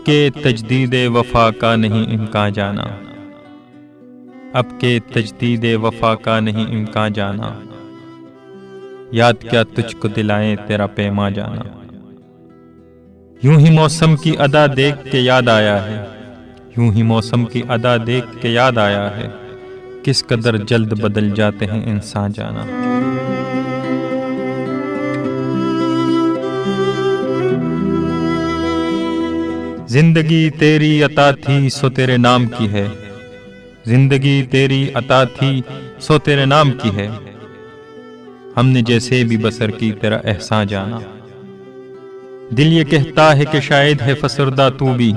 کے تجدید وفا کا نہیں امکان جانا، اب کے تجدید وفا کا نہیں امکان جانا، یاد کیا تجھ کو دلائیں تیرا پیما جانا۔ یوں ہی موسم کی ادا دیکھ کے یاد آیا ہے، یوں ہی موسم کی ادا دیکھ کے یاد آیا ہے، کس قدر جلد بدل جاتے ہیں انسان جانا۔ زندگی تیری عطا تھی سو تیرے نام کی ہے، زندگی تیری عطا تھی سو تیرے نام کی ہے، ہم نے جیسے بھی بسر کی تیرا احسان جانا۔ دل یہ کہتا ہے کہ شاید ہے فسردہ تو بھی،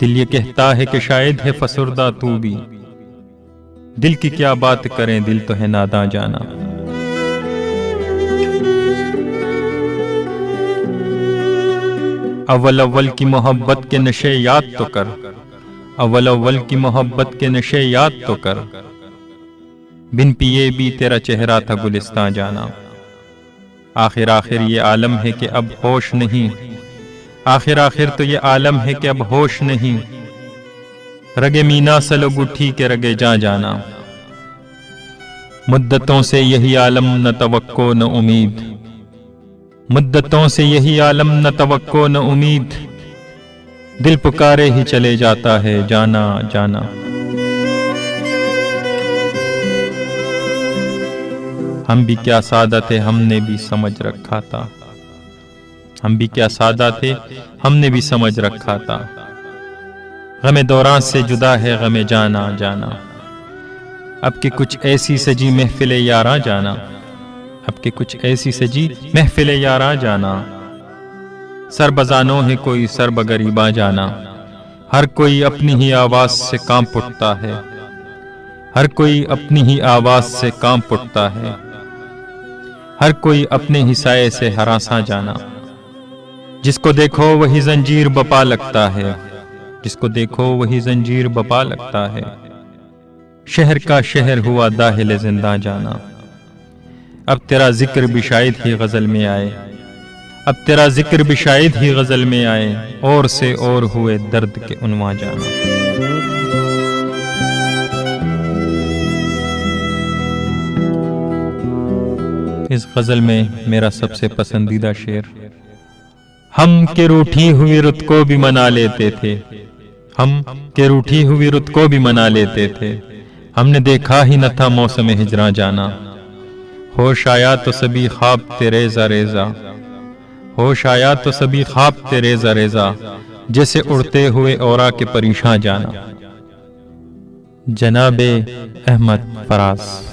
دل یہ کہتا ہے کہ شاید ہے فسردہ تو بھی، دل کی کیا بات کریں دل تو ہے ناداں جانا۔ اول اول کی محبت کے نشے یاد تو کر، اول اول کی محبت کے نشے یاد تو کر، بن پیے بھی تیرا چہرہ تھا گلستان جانا۔ آخر آخر یہ عالم ہے کہ اب ہوش نہیں، آخر آخر تو یہ عالم ہے کہ اب ہوش نہیں، رگے مینا سلگ اٹھی کے رگے جاں جانا۔ مدتوں سے یہی عالم نہ توقع نہ امید، مدتوں سے یہی عالم نہ توقع نہ امید، دل پکارے ہی چلے جاتا ہے جانا جانا۔ ہم بھی کیا سادہ تھے ہم نے بھی سمجھ رکھا تھا، ہم بھی کیا سادہ تھے ہم نے بھی سمجھ رکھا تھا، غم دوران سے جدا ہے غم جانا جانا۔ اب کہ کچھ ایسی سجی محفل یاراں جانا، اب کہ کچھ ایسی سجی محفل یاراں جانا، سر بزانوں ہے کوئی سر بغریباں جانا، ہر کوئی اپنی ہی آواز سے کانپ اٹھتا ہے، ہر کوئی اپنی ہی آواز سے کانپ اٹھتا ہے، ہر کوئی اپنے ہی سائے سے ہراساں جانا۔ جس کو دیکھو وہی زنجیر بپا لگتا ہے، جس کو دیکھو وہی زنجیر بپا لگتا ہے، شہر کا شہر ہوا داہل زندہ جانا۔ اب تیرا ذکر بھی شاید ہی غزل میں آئے، اب تیرا ذکر بھی شاید ہی غزل میں آئے، اور سے اور ہوئے درد کے عنواں جانا۔ اس غزل میں میرا سب سے پسندیدہ شعر، ہم کہ روٹھی ہوئی رت کو بھی منا لیتے تھے، ہم کہ روٹھی ہوئی رت کو بھی منا لیتے تھے، ہم نے دیکھا ہی نہ تھا موسم ہجراں جانا۔ ہوش آیا تو سبھی خواب تھے ریزہ ریزہ، ہوش آیا تو سبھی خواب تھے ریزہ ریزہ، جیسے اڑتے ہوئے اورا کے پریشاں جانا۔ جناب احمد فراز۔